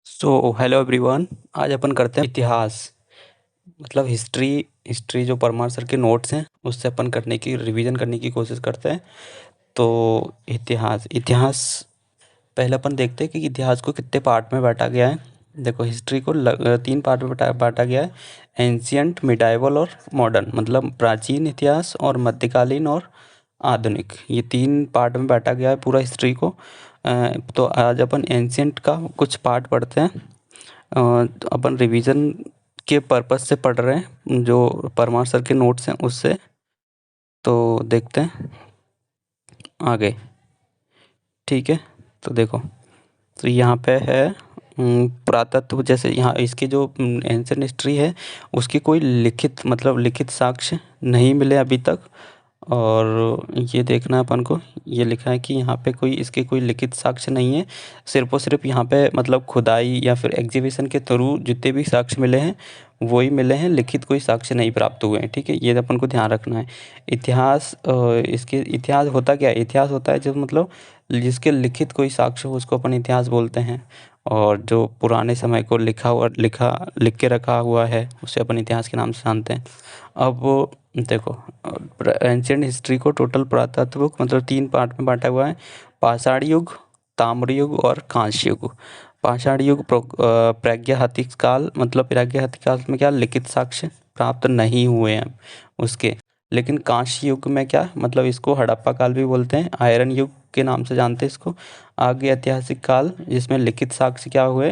Hello everyone. आज अपन करते हैं इतिहास। मतलब हिस्ट्री। हिस्ट्री जो परमार सर के नोट्स हैं उससे अपन करने की रिवीजन करने की कोशिश करते हैं। तो इतिहास इतिहास पहले अपन देखते हैं कि इतिहास को कितने पार्ट में बांटा गया है। देखो, हिस्ट्री को तीन पार्ट में बांटा गया है। एंशियंट, मिडाइवल और मॉडर्न, मतलब प्राचीन इतिहास और मध्यकालीन और आधुनिक, ये तीन पार्ट में बांटा गया है पूरा हिस्ट्री को। तो आज अपन एंशियंट का कुछ पार्ट पढ़ते हैं। तो अपन रिवीजन के पर्पस से पढ़ रहे हैं, जो परमार सर के नोट्स हैं उससे। तो देखते हैं आगे। ठीक है, तो देखो, तो यहाँ पे है पुरातत्व। जैसे यहाँ इसकी जो एंशियंट हिस्ट्री है उसकी कोई लिखित, मतलब लिखित साक्ष्य नहीं मिले अभी तक। और ये देखना है अपन को, ये लिखा है कि यहाँ पे कोई इसके कोई लिखित साक्ष्य नहीं है। सिर्फ और सिर्फ यहाँ पे मतलब खुदाई या फिर एग्जीबिशन के थ्रू जितने भी साक्ष्य मिले हैं वही मिले हैं, लिखित कोई साक्ष्य नहीं प्राप्त हुए हैं। ठीक है, ये अपन को ध्यान रखना है। इतिहास, इसके इतिहास होता क्या है? इतिहास होता है जब मतलब जिसके लिखित कोई साक्ष्य हो उसको अपन इतिहास बोलते हैं। और जो पुराने समय को लिख के रखा हुआ है उसे अपन इतिहास के नाम से जानते हैं। अब देखो, एंशियंट हिस्ट्री को टोटल पुरातत्व मतलब तीन पार्ट में बांटा हुआ है। पाषाण युग, ताम्र युग और कांस्य युग। पाषाण युग प्रागैतिहासिक काल, मतलब प्रागैतिहासिक काल में क्या लिखित साक्ष्य प्राप्त नहीं हुए हैं उसके। लेकिन कांस्य युग में क्या, मतलब इसको हड़प्पा काल भी बोलते हैं, आयरन युग के नाम से जानते हैं इसको। आगे ऐतिहासिक काल जिसमें लिखित साक्ष्य क्या हुए,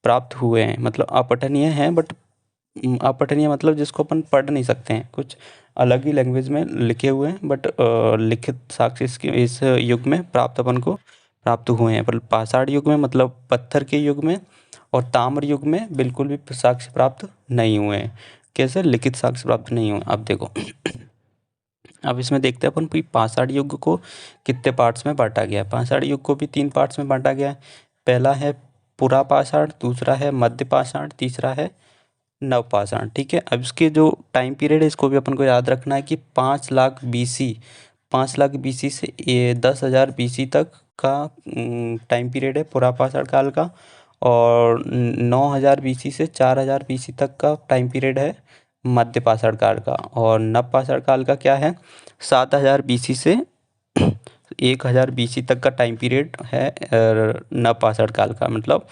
प्राप्त हुए हैं, मतलब अपठनीय हैं, बट अपठनीय मतलब जिसको अपन पढ़ नहीं सकते हैं, कुछ अलग ही लैंग्वेज में लिखे हुए हैं, बट लिखित साक्ष्य इस युग में प्राप्त अपन को प्राप्त हुए हैं। पर पाषाण युग में मतलब पत्थर के युग में और ताम्र युग में बिल्कुल भी साक्ष्य प्राप्त नहीं हुए हैं। कैसे लिखित साक्ष्य प्राप्त नहीं हुए? अब देखो, अब इसमें देखते हैं अपन कि पाषाण युग को कितने पार्ट्स में बांटा गया है। पाषाण युग को भी तीन पार्ट्स में बांटा गया है। पहला है पुरा पाषाण, दूसरा है मध्य पाषाण, तीसरा है नवपाषाण। ठीक है, अब इसके जो टाइम पीरियड है इसको भी अपन को याद रखना है कि 5 लाख बीसी, 5 लाख बीसी से 10,000 बीसी तक का टाइम पीरियड है पुरा पाषाण काल का। और 9,000 बीसी से 4,000 बीसी तक का टाइम पीरियड है मध्य पाषाण काल का। और नव पाषाण काल का क्या है, 7,000 बीसी से 1,000 बीसी तक का टाइम पीरियड है नव पाषाण काल का, मतलब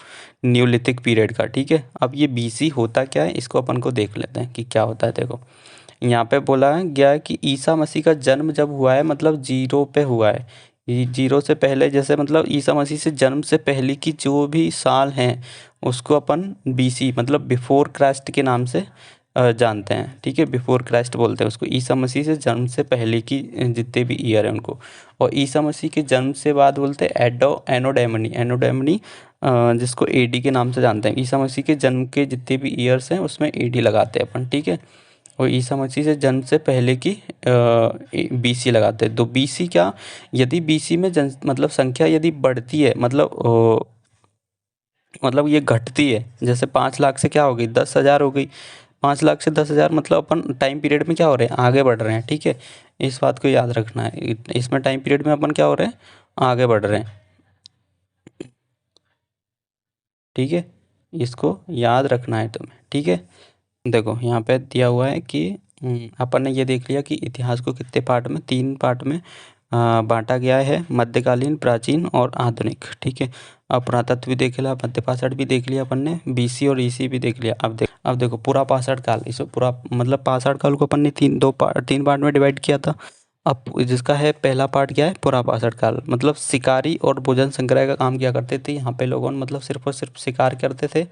न्यूलिथिक पीरियड का। ठीक है, अब ये बीसी होता क्या है इसको अपन को देख लेते हैं कि क्या होता है। देखो, यहाँ पे बोला गया है कि ईसा मसीह का जन्म जब हुआ है, मतलब जीरो पे हुआ है। ये जीरो से पहले, जैसे मतलब ईसा मसीह से जन्म से पहले की जो भी साल हैं उसको अपन बीसी मतलब बिफोर क्राइस्ट के नाम से जानते हैं। ठीक है, बिफोर क्राइस्ट बोलते हैं उसको। ईसा मसीह से जन्म से पहले की जितने भी ईयर हैं उनको। और ईसा मसीह के जन्म से बाद बोलते हैं एनोडेमनी, एनोडेमनी, जिसको एडी के नाम से जानते हैं। ईसा मसीह के जन्म के जितने भी ईयर्स हैं उसमें एडी लगाते हैं अपन। ठीक है, और ईसा मसीह से जन्म से पहले की बीसी लगाते हैं। तो बीसी क्या, यदि बीसी में जन मतलब संख्या यदि बढ़ती है, मतलब ये घटती है, जैसे 5 लाख से क्या हो गई, 10,000 हो गई। 5 लाख से 10,000 मतलब अपन टाइम पीरियड में क्या हो रहे हैं, आगे बढ़ रहे हैं। ठीक है, इस बात को याद रखना है। इसमें टाइम पीरियड में अपन क्या हो रहे हैं, आगे बढ़ रहे हैं। ठीक है, इसको याद रखना है तुम्हें। ठीक है, देखो यहाँ पे दिया हुआ है कि अपन ने ये देख लिया कि इतिहास को कितने पार्ट में, तीन पार्ट में बांटा गया है, मध्यकालीन, प्राचीन और आधुनिक। ठीक है, अब पुरातत्व भी देख लिया, मध्य पाषाण भी देख लिया अपन ने, बीसी और ईसी भी देख लिया। अब देखो पूरा पाषाण काल, इसे पूरा मतलब पाषाण काल को अपन ने तीन पार्ट में डिवाइड किया था। अब जिसका है पहला पार्ट क्या है, पुरा पाषाण काल, मतलब शिकारी और भोजन संग्रह का काम किया करते थे यहाँ पे लोगों ने, मतलब सिर्फ और सिर्फ शिकार करते थे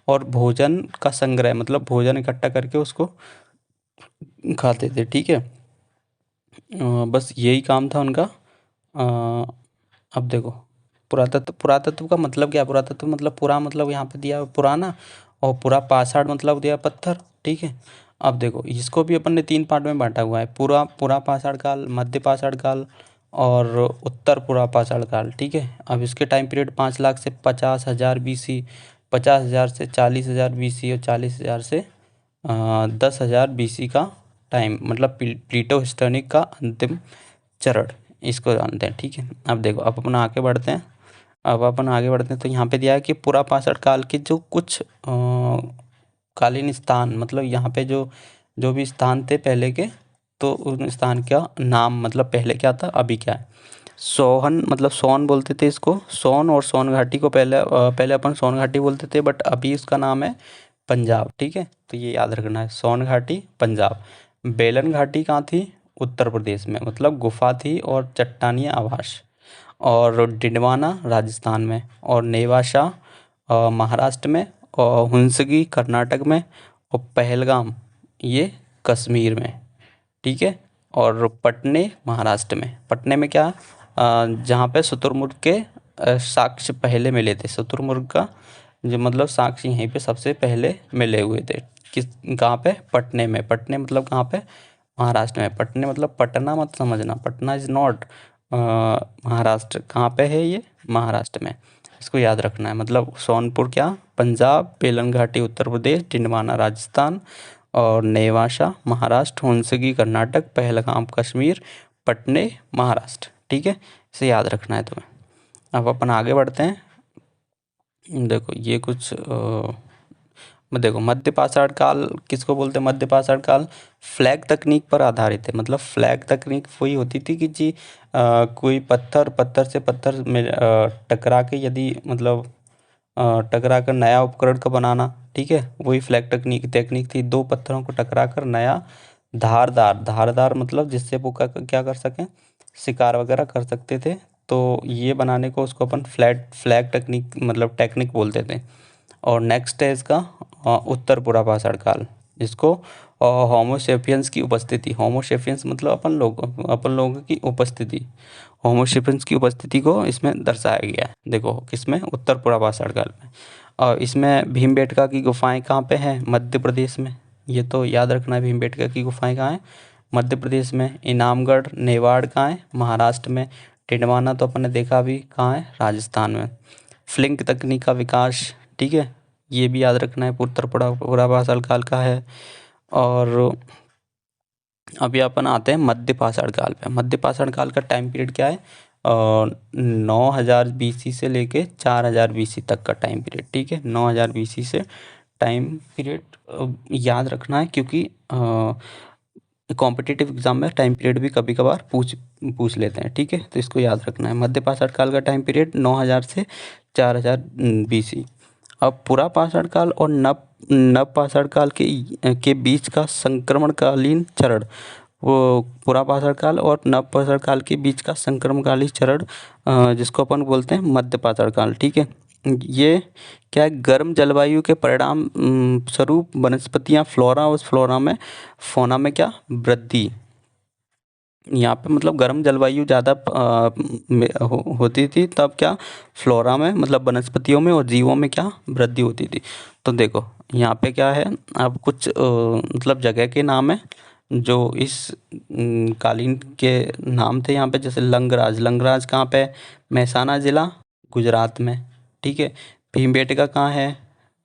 और भोजन का संग्रह, मतलब भोजन इकट्ठा करके उसको खाते थे। ठीक है, बस यही काम था उनका। अ, अब देखो, पुरातत्व, पुरातत्व का मतलब क्या है? पुरातत्व मतलब पूरा, मतलब यहाँ पे दिया है पुराना, और पूरा पाषाण मतलब दिया है पत्थर। ठीक है, अब देखो इसको भी अपन ने तीन पार्ट में बांटा हुआ है, पूरा पूरा पाषाण काल, मध्य पाषाण काल और उत्तर पूरा पाषाण काल। ठीक है, अब इसके टाइम पीरियड 5 लाख से 50,000 बीसी, 50,000 से 40,000 बीसी और 40,000 से 10,000 बीसी का टाइम, मतलब प्लीटो हिस्टोनिक का अंतिम चरण, इसको जानते हैं। ठीक है, अब देखो, अब अपना आगे बढ़ते हैं। अब अपन आगे बढ़ते हैं तो यहाँ पे दिया है कि पुरा पाषाण काल के जो कुछ कालीन स्थान, मतलब यहाँ पे जो जो भी स्थान थे पहले के, तो उन स्थान का नाम मतलब पहले क्या था अभी क्या है। सोहन मतलब सोन बोलते थे इसको, सोन और सोन घाटी को पहले अपन सोन घाटी बोलते थे, बट अभी इसका नाम है पंजाब। ठीक है, तो ये याद रखना है, सोन घाटी पंजाब। बेलन घाटी कहाँ थी, उत्तर प्रदेश में, मतलब गुफा थी और चट्टानी आवास। और डिडवाना राजस्थान में, और नेवासा महाराष्ट्र में, और हुंसगी कर्नाटक में, और पहलगाम ये कश्मीर में। ठीक है, और पटने महाराष्ट्र में। पटने में क्या, जहाँ पे शुतुरमुर्ग के साक्ष्य पहले मिले थे। शुतुरमुर्ग का जो मतलब साक्ष्य यहीं पे सबसे पहले मिले हुए थे। किस, कहाँ पे, पटने में। पटने मतलब कहाँ पे, महाराष्ट्र में। पटने मतलब पटना मत समझना, पटना इज नॉट महाराष्ट्र। कहाँ पे है ये, महाराष्ट्र में। इसको याद रखना है। मतलब सोनपुर क्या, पंजाब, बेलन घाटी उत्तर प्रदेश, डिंडवाना राजस्थान, और नेवासा महाराष्ट्र, हुंसगी कर्नाटक, पहलगाम कश्मीर, पटने महाराष्ट्र। ठीक है, इसे याद रखना है तुम्हें। अब अपन आगे बढ़ते हैं। देखो ये कुछ देखो मध्य पाषाण काल किसको बोलते हैं। मध्य पाषाण काल फ्लैग तकनीक पर आधारित है। मतलब फ्लैग तकनीक वही होती थी कि जी कोई पत्थर से पत्थर में टकरा के, यदि मतलब टकरा कर नया उपकरण का बनाना। ठीक है, वही फ्लैग टेक्निक थी। दो पत्थरों को टकरा कर नया धारदार मतलब जिससे वो क्या कर सकें, शिकार वगैरह कर सकते थे। तो ये बनाने को उसको अपन फ्लैग टेक्निक मतलब टेक्निक बोलते थे। और नेक्स्ट है इसका उत्तर पुरा पाषाण काल, जिसको होमोसेपियंस की उपस्थिति। होमोसेपियंस मतलब अपन लोगों की उपस्थिति। होमोसेपियंस की उपस्थिति को इसमें दर्शाया गया है। देखो किसमें, उत्तर पुरा पाषाण काल में। और इसमें भीमबेटका की गुफाएं कहाँ पे हैं, मध्य प्रदेश में। ये तो याद रखना है, भीमबेटका की गुफाएं कहाँ हैं, मध्य प्रदेश में। इनामगढ़ नेवाड़ कहाँ है, महाराष्ट्र में। टिंडवाना तो अपन ने देखा अभी कहाँ है, राजस्थान में। फ्लिंक तकनीक का विकास, ठीक है, ये भी याद रखना है, उत्तर पुरा पाषाण काल का है। और अभी अपन आते हैं मध्य पाषाण काल पे। मध्य पाषाण काल का टाइम पीरियड क्या है, 9000 BC से लेके 4000 BC तक का टाइम पीरियड। ठीक है, 9000 BC से टाइम पीरियड याद रखना है, क्योंकि कॉम्पिटिटिव एग्जाम में टाइम पीरियड भी कभी कभार पूछ लेते हैं। ठीक है, तो इसको याद रखना है। मध्य पाषाण काल का टाइम पीरियड 9000 से 4000 BC। अब पुरा पाषाण काल और नव पाषाण काल के बीच का संक्रमणकालीन चरण, वो पुरा पाषाण काल और नव पाषाण काल के बीच का संक्रमणकालीन चरण, जिसको अपन बोलते हैं मध्य पाषाण काल। ठीक है, ये क्या है, गर्म जलवायु के परिणाम स्वरूप वनस्पतियाँ फौना में क्या वृद्धि। यहाँ पे मतलब गर्म जलवायु ज़्यादा होती थी, तब क्या फ्लोरा में मतलब वनस्पतियों में और जीवों में क्या वृद्धि होती थी। तो देखो यहाँ पे क्या है, अब कुछ मतलब जगह के नाम है जो इस कालीन के नाम थे यहाँ पे। जैसे लंगराज कहाँ पे, महसाना ज़िला, गुजरात में। ठीक है, भीमबेटका कहाँ है,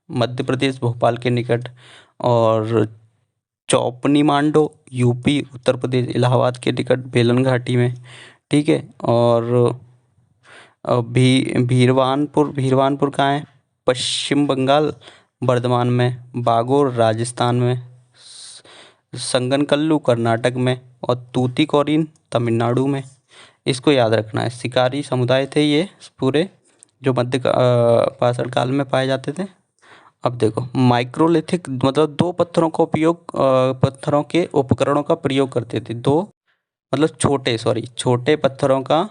मध्य प्रदेश, भोपाल के निकट। और चौपनी मांडो, यूपी, उत्तर प्रदेश, इलाहाबाद के निकट, बेलन घाटी में। ठीक है, और भीरवानपुर कहाँ है, पश्चिम बंगाल, बर्धमान में। बागोर राजस्थान में। संगनकल्लू कर्नाटक में, और तूतीकोरिन तमिलनाडु में। इसको याद रखना है। शिकारी समुदाय थे ये पूरे, जो मध्य पाषाण काल में पाए जाते थे। अब देखो माइक्रोलिथिक मतलब दो पत्थरों के उपकरणों का प्रयोग करते थे। दो मतलब छोटे पत्थरों का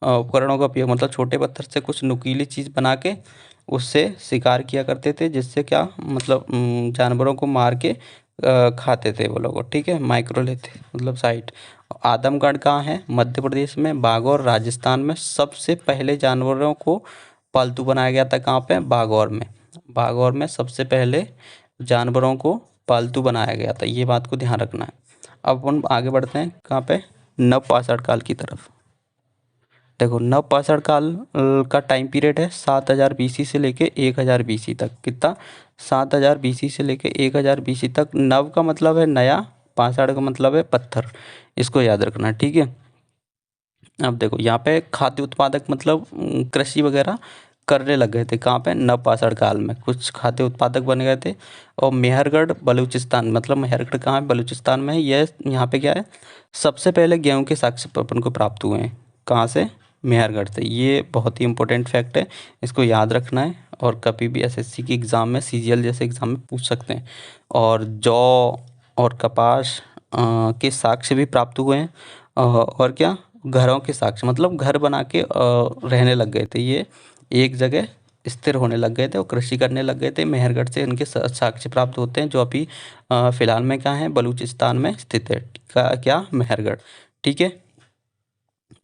उपकरणों का उपयोग, मतलब छोटे पत्थर से कुछ नुकीली चीज़ बना के उससे शिकार किया करते थे, जिससे क्या मतलब जानवरों को मार के खाते थे वो लोग। ठीक है, माइक्रोलिथ मतलब साइट। आदमगढ़ कहाँ है, मध्य प्रदेश में। बागौर राजस्थान में। सबसे पहले जानवरों को पालतू बनाया गया था कहाँ पे, बागौर में सबसे पहले जानवरों को पालतू बनाया गया था। ये बात को ध्यान रखना है। अब हम आगे बढ़ते हैं कहाँ पे, नव पाषाण काल की तरफ। देखो नव पाषाण काल का टाइम पीरियड है 7000 BC से लेके 1000 BC तक। कितना, 7000 BC से लेके 1000 BC तक। नव का मतलब है नया, पाषाण का मतलब है पत्थर। इसको याद रखना है। ठीक है, अब देखो यहाँ पे खाद्य उत्पादक मतलब कृषि वगैरह करने लग गए थे। कहाँ पे? नवपाषाण काल में कुछ खाद्य उत्पादक बन गए थे। और मेहरगढ़ बलूचिस्तान, मतलब मेहरगढ़ कहाँ है? बलूचिस्तान में है। यह यहाँ पे क्या है, सबसे पहले गेहूं के साक्ष्य अपन को प्राप्त हुए हैं। कहाँ से? मेहरगढ़ से। ये बहुत ही इंपॉर्टेंट फैक्ट है, इसको याद रखना है। और कभी भी एसएससी की एग्ज़ाम में, सीजीएल जैसे एग्ज़ाम में पूछ सकते हैं। और जौ और कपास के साक्ष्य भी प्राप्त हुए हैं। और क्या? घरों के साक्ष्य, मतलब घर बना के रहने लग गए थे ये, एक जगह स्थिर होने लग गए थे और कृषि करने लग गए थे। मेहरगढ़ से इनके साक्ष्य प्राप्त होते हैं, जो अभी फिलहाल में क्या है, बलूचिस्तान में स्थित है। क्या? मेहरगढ़। ठीक है।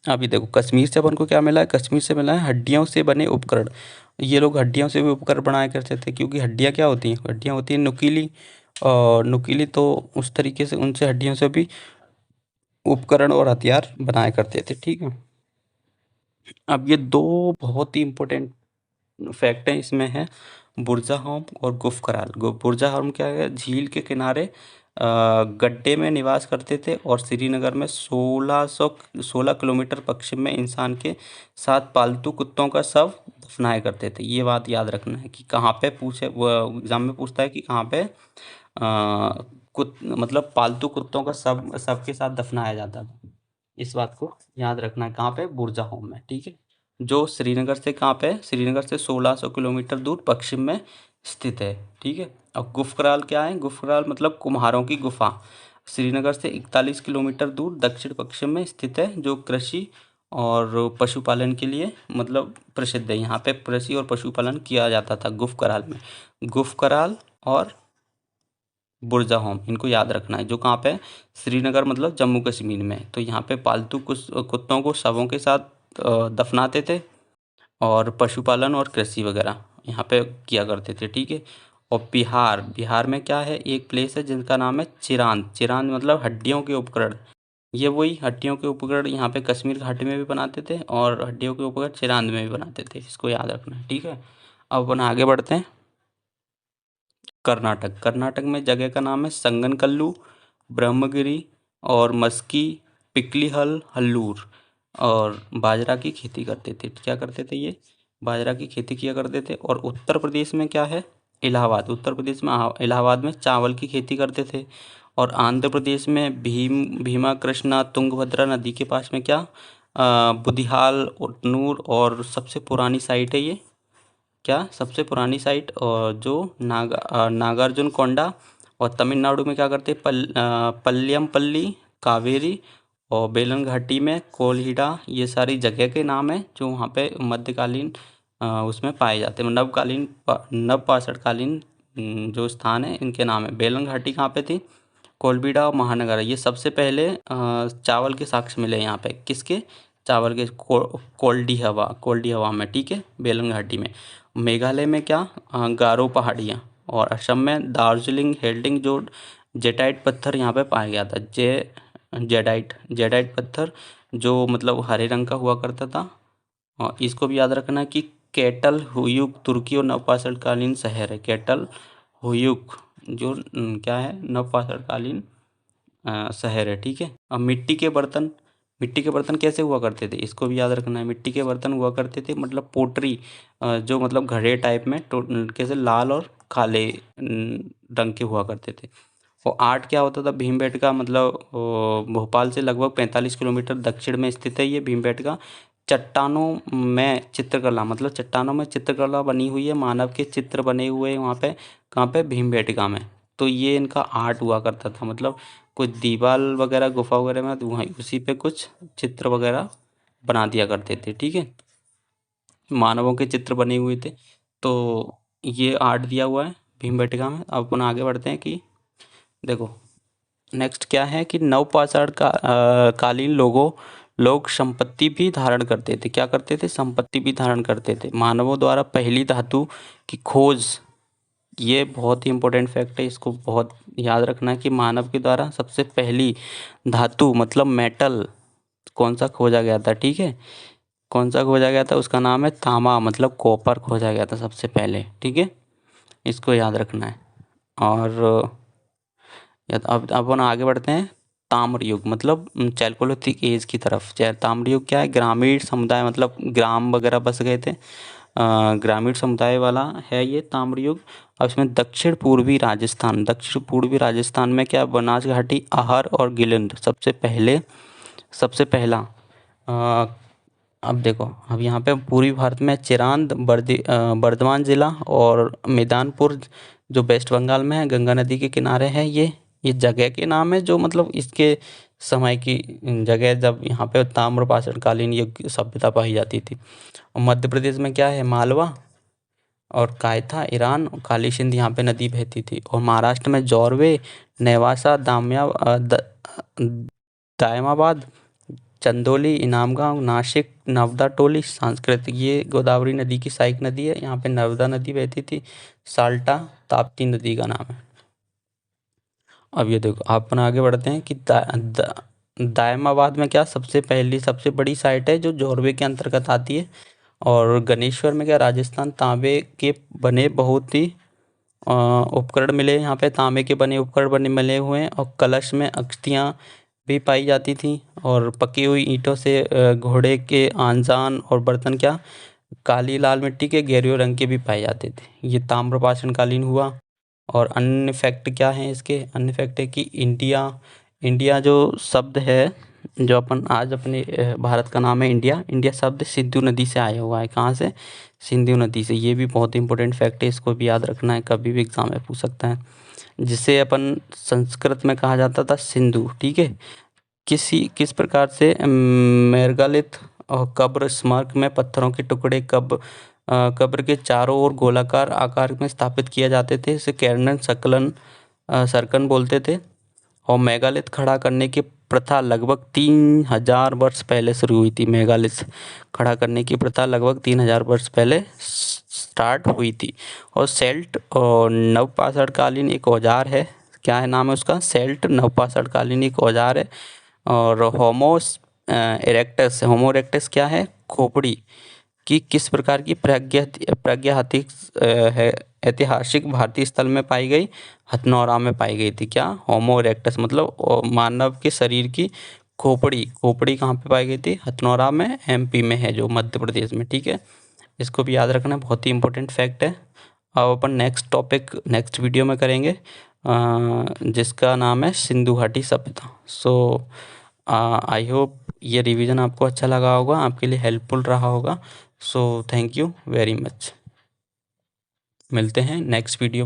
अभी देखो कश्मीर से अपन को क्या मिला है? कश्मीर से मिला है हड्डियों से बने उपकरण। ये लोग हड्डियों से भी उपकरण बनाया करते थे, क्योंकि हड्डियाँ क्या होती हैं? हड्डियाँ होती हैं नुकीली, और नुकीली तो उस तरीके से उनसे हड्डियों से भी उपकरण और हथियार बनाया करते थे। ठीक है। अब ये दो बहुत ही इम्पोर्टेंट फैक्ट हैं, इसमें है बुर्ज़ाहोम और गुफ़ कराल। बुर्ज़ाहोम क्या है? झील के किनारे गड्ढे में निवास करते थे और श्रीनगर में 16 किलोमीटर पश्चिम में इंसान के साथ पालतू कुत्तों का शव दफनाया करते थे। ये बात याद रखना है कि कहाँ पे पूछे, वो एग्जाम में पूछता है कि कहाँ पे मतलब पालतू कुत्तों का शव के साथ दफनाया जाता था। इस बात को याद रखना है। कहाँ पे? बुर्ज़ाहोम में। ठीक है। जो श्रीनगर से कहाँ पे है? श्रीनगर से 1600 किलोमीटर दूर पश्चिम में स्थित है। ठीक है। अब गुफ़ कराल क्या है? गुफ़ कराल मतलब कुम्हारों की गुफा, श्रीनगर से 41 किलोमीटर दूर दक्षिण पश्चिम में स्थित है, जो कृषि और पशुपालन के लिए मतलब प्रसिद्ध है। यहाँ पे कृषि और पशुपालन किया जाता था गुफ़ कराल में। गुफ़ कराल और बुर्ज़ाहोम, इनको याद रखना है। जो कहाँ पे है? श्रीनगर मतलब जम्मू कश्मीर में। तो यहाँ पे पालतू कुत्तों को शवों के साथ दफनाते थे, और पशुपालन और कृषि वगैरह यहाँ पे किया करते थे। ठीक है। और बिहार, बिहार में क्या है? एक प्लेस है जिनका नाम है चिरांद। चिरांद मतलब हड्डियों के उपकरण। ये वही हड्डियों के उपकरण यहाँ पे कश्मीर घाटी में भी बनाते थे, और हड्डियों के उपकरण चिरांद में भी बनाते थे। इसको याद रखना है। ठीक है। अब अपन आगे बढ़ते हैं। कर्नाटक, कर्नाटक में जगह का नाम है संगनकल्लू, ब्रह्मगिरी और मस्की, पिकलीहल, हल्लूर। और बाजरा की खेती करते थे। क्या करते थे ये? बाजरा की खेती किया करते थे। और उत्तर प्रदेश में क्या है? इलाहाबाद। उत्तर प्रदेश में इलाहाबाद में चावल की खेती करते थे। और आंध्र प्रदेश में भीमा कृष्णा तुंगभद्रा नदी के पास में क्या, बुधियाल, उटनूर, और सबसे पुरानी साइट है ये, क्या सबसे पुरानी साइट, और जो नागार्जुन कोंडा। और तमिलनाडु में क्या करते हैं? पल्लियमपल्ली, कावेरी, और बेलन घाटी में कोलहिड़ा। ये सारी जगह के नाम हैं जो वहाँ पे मध्यकालीन उसमें पाए जाते हैं। नवपाषाण कालीन जो स्थान है, इनके नाम है। बेलन घाटी कहाँ पे थी? कोलबीडा और महानगर। ये सबसे पहले चावल के साक्ष्य मिले यहाँ पे। किसके? चावल के। कोल्डी हवा में। ठीक है। बेलन घाटी में। मेघालय में क्या, गारो पहाड़ियाँ। और असम में दार्जिलिंग हेल्डिंग, जो जेटाइट पत्थर यहाँ पे पाया गया था। जेडाइट पत्थर, जो मतलब हरे रंग का हुआ करता था। और इसको भी याद रखना कि केटल हुयुक तुर्की और नवपाषाणकालीन शहर है। केटल हुयुक जो क्या है, नवपाषाणकालीन शहर है। ठीक है। अब मिट्टी के बर्तन कैसे हुआ करते थे? इसको भी याद रखना है। मिट्टी के बर्तन हुआ करते थे मतलब पोटरी, जो मतलब घड़े टाइप में कैसे लाल और काले रंग के हुआ करते थे। और आर्ट क्या होता था? भीमबेटका मतलब भोपाल से लगभग 45 किलोमीटर दक्षिण में स्थित है ये भीमबेटका। चट्टानों में चित्रकला, मतलब चट्टानों में चित्रकला बनी हुई है, मानव के चित्र बने हुए हैं वहाँ पे। कहाँ पे? भीमबेटका में। तो ये इनका आर्ट हुआ करता था, मतलब कुछ दीवार वगैरह गुफा वगैरह में, तो वहीं उसी पे कुछ चित्र वगैरह बना दिया करते थे। ठीक है। मानवों के चित्र बने हुए थे। तो ये आर्ट दिया हुआ है भीमबेटका में। अब अपन आगे बढ़ते हैं कि देखो नेक्स्ट क्या है कि नवपाषाण कालीन लोग संपत्ति भी धारण करते थे। क्या करते थे? संपत्ति भी धारण करते थे। मानवों द्वारा पहली धातु की खोज, ये बहुत ही इंपॉर्टेंट फैक्ट है, इसको बहुत याद रखना है कि मानव के द्वारा सबसे पहली धातु मतलब मेटल कौन सा खोजा गया था। ठीक है। कौन सा खोजा गया था? उसका नाम है तांबा, मतलब कॉपर खोजा गया था सबसे पहले। ठीक है। इसको याद रखना है। और अब अपन आगे बढ़ते हैं। ताम्र युग मतलब चैल्कोलिथिक एज की तरफ। ताम्र युग क्या है? ग्रामीण समुदाय मतलब ग्राम वगैरह बस गए थे, ग्रामीण समुदाय वाला है ये ताम्र युग। अब इसमें दक्षिण पूर्वी राजस्थान में क्या, बनास घाटी, आहर और गिलिंद सबसे पहला। अब देखो, अब यहाँ पे पूर्वी भारत में चिरांद, बर्धमान जिला और मैदानपुर जो वेस्ट बंगाल में है, गंगा नदी के किनारे है। ये जगह के नाम है जो मतलब इसके समय की जगह जब यहाँ पे ताम्रपाषाण कालीन युग सभ्यता पाई जाती थी। और मध्य प्रदेश में क्या है? मालवा और कायथा, ईरान और काली सिंध यहाँ पे नदी बहती थी। और महाराष्ट्र में जोरवे, नेवासा, दायमाबाद, चंदौली, इनामगांव, नासिक, नर्मदा टोली, सांस्कृतिक, ये गोदावरी नदी की सहायक नदी है। यहाँ पे नर्मदा नदी बहती थी। साल्टा ताप्ती नदी का नाम है। अब ये देखो, अपन आगे बढ़ते हैं कि दायमाबाद में क्या सबसे बड़ी साइट है जो जोरवे के अंतर्गत आती है। और गणेश्वर में क्या, राजस्थान तांबे के बने बहुत ही उपकरण मिले। यहाँ पे तांबे के बने उपकरण मिले हुए हैं। और कलश में अक्षतियाँ भी पाई जाती थी। और पकी हुई ईंटों से घोड़े के आंजान और बर्तन क्या, काली लाल मिट्टी के गहरे रंग के भी पाए जाते थे। ये ताम्रपाषाण कालीन हुआ। और अन्य फैक्ट क्या है इसके? अन्य फैक्ट है कि इंडिया जो शब्द है, जो अपन आज अपने भारत का नाम है इंडिया, इंडिया शब्द सिंधु नदी से आया हुआ है। कहाँ से? सिंधु नदी से। ये भी बहुत इंपॉर्टेंट फैक्ट है, इसको भी याद रखना है, कभी भी एग्जाम में पूछ सकता है। जिसे अपन संस्कृत में कहा जाता था सिंधु, ठीक है। किस प्रकार से मेगालिथ और कब्र स्मारक में पत्थरों के टुकड़े कब्र के चारों ओर गोलाकार आकार में स्थापित किए जाते थे। इसे कैरनन सर्कन बोलते थे। और मेगालिथ खड़ा करने की प्रथा लगभग 3000 वर्ष पहले शुरू हुई थी। मेगालिथ खड़ा करने की प्रथा लगभग 3000 वर्ष पहले स्टार्ट हुई थी। और सेल्ट और नवपाषाण कालीन एक औजार है। क्या है नाम है उसका? सेल्ट नवपाषाण कालीन एक औजार है। और होमो इरेक्टस क्या है? खोपड़ी की किस प्रकार की प्रागैतिहासिक है ऐतिहासिक भारतीय स्थल में पाई गई? हथनौरा में पाई गई थी। क्या? होमो इरेक्टस मतलब मानव के शरीर की खोपड़ी कहाँ पे पाई गई थी? हथनौरा में, एमपी में है, जो मध्य प्रदेश में, ठीक है। इसको भी याद रखना, बहुत ही इंपॉर्टेंट फैक्ट है। अब अपन नेक्स्ट वीडियो में करेंगे, जिसका नाम है सिंधु घाटी सभ्यता। सो आई होप ये रिवीजन आपको अच्छा लगा होगा, आपके लिए हेल्पफुल रहा होगा। So thank you very much. मिलते हैं नेक्स्ट वीडियो में।